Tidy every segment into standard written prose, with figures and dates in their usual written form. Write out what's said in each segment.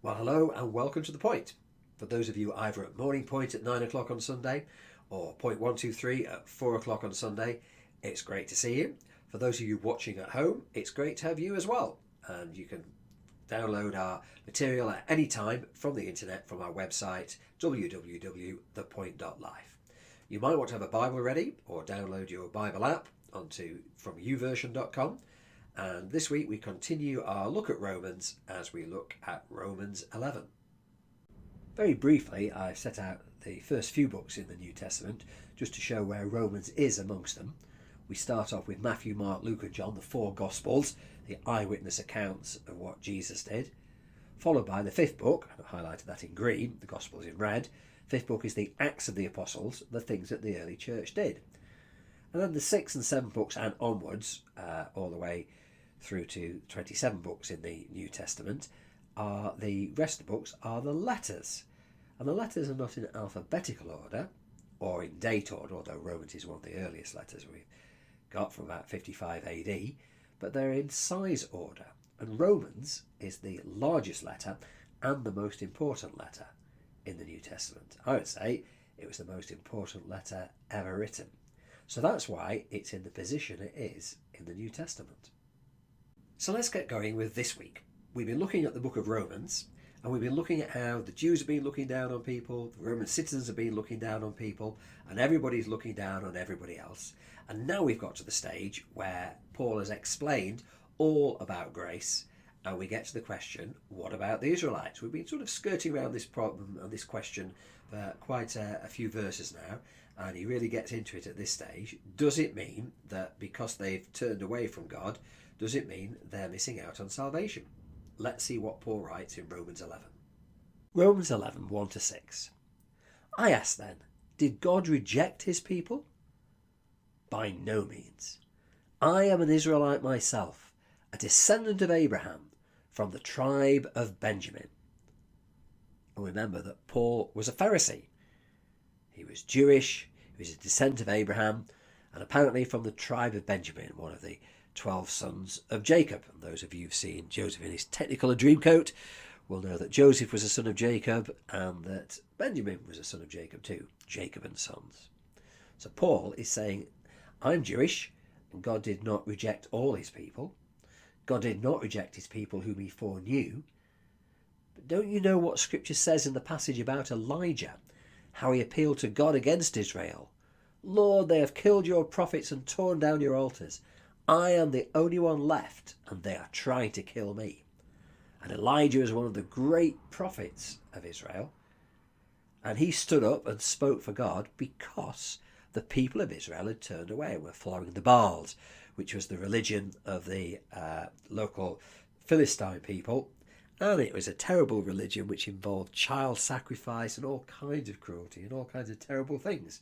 Well, hello and welcome to The Point. For those of you either at morning point at 9 o'clock on Sunday or point 123 at 4 o'clock on Sunday, it's great to see you. For those of you watching at home, it's great to have you as well. And you can download our material at any time from the internet from our website www.thepoint.life. You might want to have a Bible ready or download your Bible app from uversion.com. And this week we continue our look at Romans as we look at Romans 11. Very briefly, I've set out the first few books in the New Testament just to show where Romans is amongst them. We start off with Matthew, Mark, Luke and John, the four Gospels, the eyewitness accounts of what Jesus did, followed by the fifth book, and I've highlighted that in green, the Gospels in red. Fifth book is the Acts of the Apostles, the things that the early church did. And then the sixth and seventh books and onwards, all the way through to 27 books in the New Testament, the rest of the books are the letters. And the letters are not in alphabetical order or in date order, although Romans is one of the earliest letters we've got from about 55 AD, but they're in size order. And Romans is the largest letter and the most important letter in the New Testament. I would say it was the most important letter ever written. So that's why it's in the position it is in the New Testament. So let's get going with this week. We've been looking at the book of Romans, and we've been looking at how the Jews have been looking down on people, the Roman citizens have been looking down on people, and everybody's looking down on everybody else. And now we've got to the stage where Paul has explained all about grace, and we get to the question, what about the Israelites? We've been sort of skirting around this problem and this question for quite a few verses now, and he really gets into it at this stage. Does it mean that because they've turned away from God, does it mean they're missing out on salvation? Let's see what Paul writes in Romans 11. Romans 11, 1-6. I ask then, did God reject his people? By no means. I am an Israelite myself, a descendant of Abraham, from the tribe of Benjamin. And remember that Paul was a Pharisee. He was Jewish, he was a descendant of Abraham, and apparently from the tribe of Benjamin, one of the 12 sons of Jacob. And those of you who've seen Joseph in his Technicolor Dreamcoat will know that Joseph was a son of Jacob and that Benjamin was a son of Jacob too, Jacob and sons. So Paul is saying, I'm Jewish, and God did not reject all his people. God did not reject his people whom he foreknew. But don't you know what Scripture says in the passage about Elijah, how he appealed to God against Israel? Lord, they have killed your prophets and torn down your altars. I am the only one left, and they are trying to kill me. And Elijah is one of the great prophets of Israel, and he stood up and spoke for God because the people of Israel had turned away and were following the Baals, which was the religion of the local Philistine people. And it was a terrible religion which involved child sacrifice and all kinds of cruelty and all kinds of terrible things.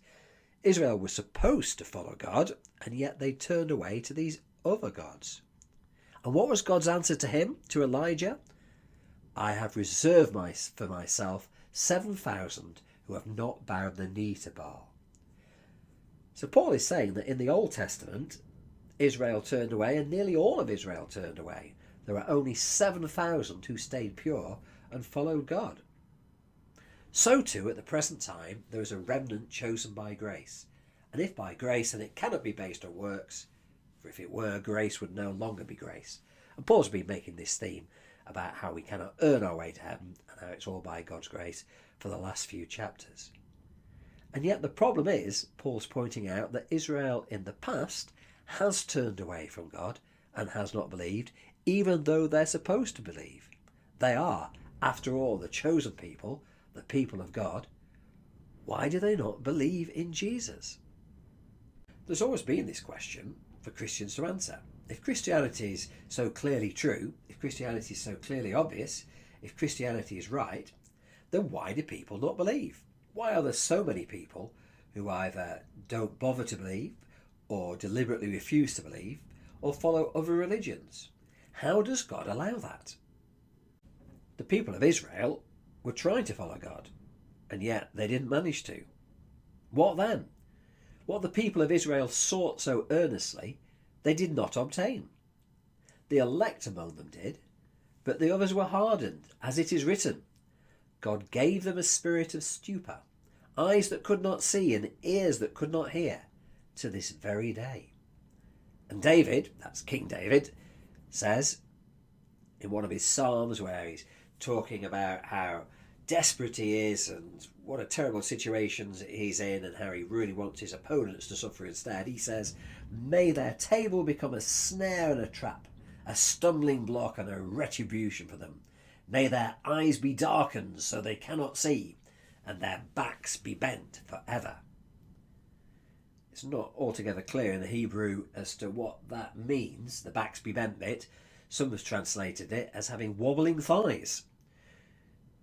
Israel was supposed to follow God, and yet they turned away to these other gods. And what was God's answer to him, to Elijah? I have reserved for myself 7,000 who have not bowed the knee to Baal. So Paul is saying that in the Old Testament, Israel turned away, and nearly all of Israel turned away. There were only 7,000 who stayed pure and followed God. So too, at the present time, there is a remnant chosen by grace. And if by grace, then it cannot be based on works, for if it were, grace would no longer be grace. And Paul's been making this theme about how we cannot earn our way to heaven and how it's all by God's grace for the last few chapters. And yet the problem is, Paul's pointing out that Israel in the past has turned away from God and has not believed, even though they're supposed to believe. They are, after all, the chosen people, the people of God. Why do they not believe in Jesus? There's always been this question for Christians to answer. If Christianity is so clearly true, if Christianity is so clearly obvious, if Christianity is right, then why do people not believe? Why are there so many people who either don't bother to believe, or deliberately refuse to believe, or follow other religions? How does God allow that? The people of Israel were trying to follow God, and yet they didn't manage to. What then? What the people of Israel sought so earnestly, they did not obtain. The elect among them did, But the others were hardened, as it is written, God gave them a spirit of stupor, eyes that could not see and ears that could not hear, to this very day. And David, that's King David, says in one of his psalms where he's talking about how desperate he is and what a terrible situation he's in and how he really wants his opponents to suffer instead, he says, may their table become a snare and a trap, a stumbling block and a retribution for them. May their eyes be darkened so they cannot see, and their backs be bent forever. It's not altogether clear in the Hebrew as to what that means, the backs be bent bit. Some have translated it as having wobbling thighs,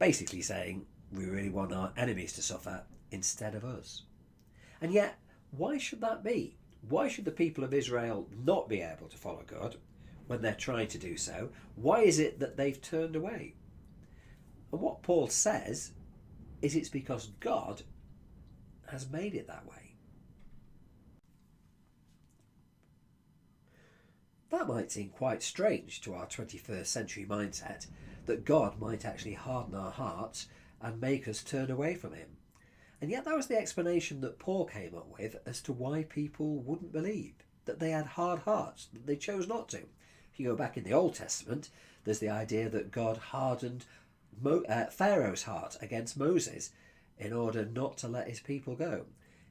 basically saying we really want our enemies to suffer instead of us. And yet, why should that be? Why should the people of Israel not be able to follow God when they're trying to do so? Why is it that they've turned away? And what Paul says is it's because God has made it that way. That might seem quite strange to our 21st century mindset, that God might actually harden our hearts and make us turn away from him. And yet that was the explanation that Paul came up with as to why people wouldn't believe, that they had hard hearts, that they chose not to. If you go back in the Old Testament, there's the idea that God hardened Pharaoh's heart against Moses in order not to let his people go.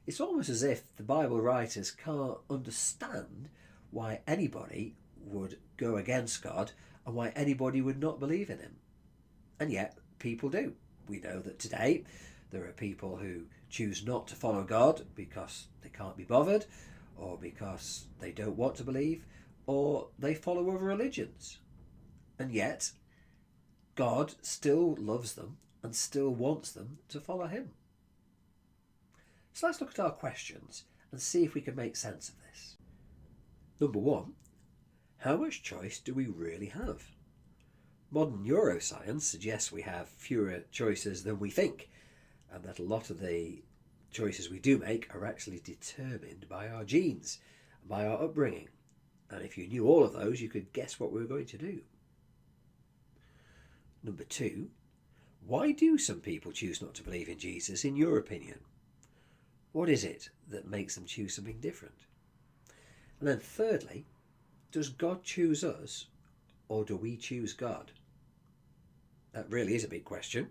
It's almost as if the Bible writers can't understand why anybody would go against God and why anybody would not believe in him. And yet people do. We know that today there are people who choose not to follow God because they can't be bothered, or because they don't want to believe, or they follow other religions. And yet God still loves them and still wants them to follow him. So let's look at our questions and see if we can make sense of this. Number one, how much choice do we really have? Modern neuroscience suggests we have fewer choices than we think, and that a lot of the choices we do make are actually determined by our genes, by our upbringing. And if you knew all of those, you could guess what we were going to do. Number two, why do some people choose not to believe in Jesus, in your opinion? What is it that makes them choose something different? And then thirdly, does God choose us, or do we choose God? That really is a big question,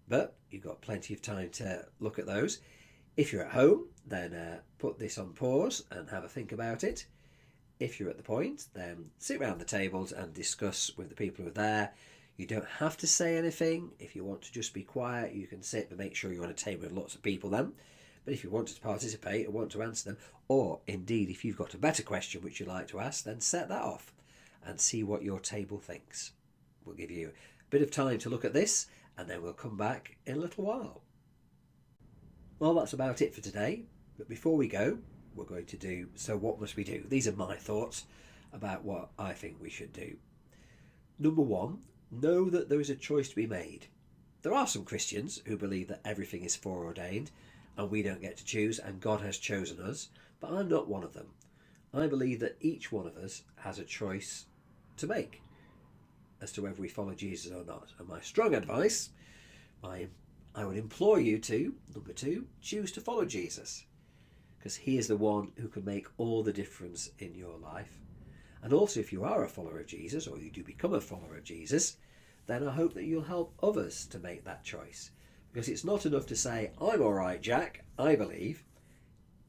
but you've got plenty of time to look at those. If you're at home, then put this on pause and have a think about it. If you're at the point, then sit around the tables and discuss with the people who are there. You don't have to say anything. If you want to just be quiet, you can sit, but make sure you're on a table with lots of people then. But if you want to participate or want to answer them, or indeed if you've got a better question which you'd like to ask, then set that off and see what your table thinks. We'll give you a bit of time to look at this, and then we'll come back in a little while. Well, that's about it for today. But before we go, we're going to do So What Must We Do? These are my thoughts about what I think we should do. Number one, know that there is a choice to be made. There are some Christians who believe that everything is foreordained and we don't get to choose, and God has chosen us, but I'm not one of them. I believe that each one of us has a choice to make as to whether we follow Jesus or not. And my strong advice, I would implore you to, number two, choose to follow Jesus, because he is the one who can make all the difference in your life. And also, if you are a follower of Jesus, or you do become a follower of Jesus, then I hope that you'll help others to make that choice. Because it's not enough to say, I'm all right, Jack, I believe.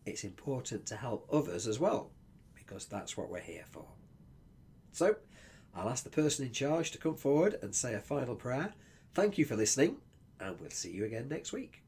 It's important to help others as well, because that's what we're here for. So, I'll ask the person in charge to come forward and say a final prayer. Thank you for listening, and we'll see you again next week.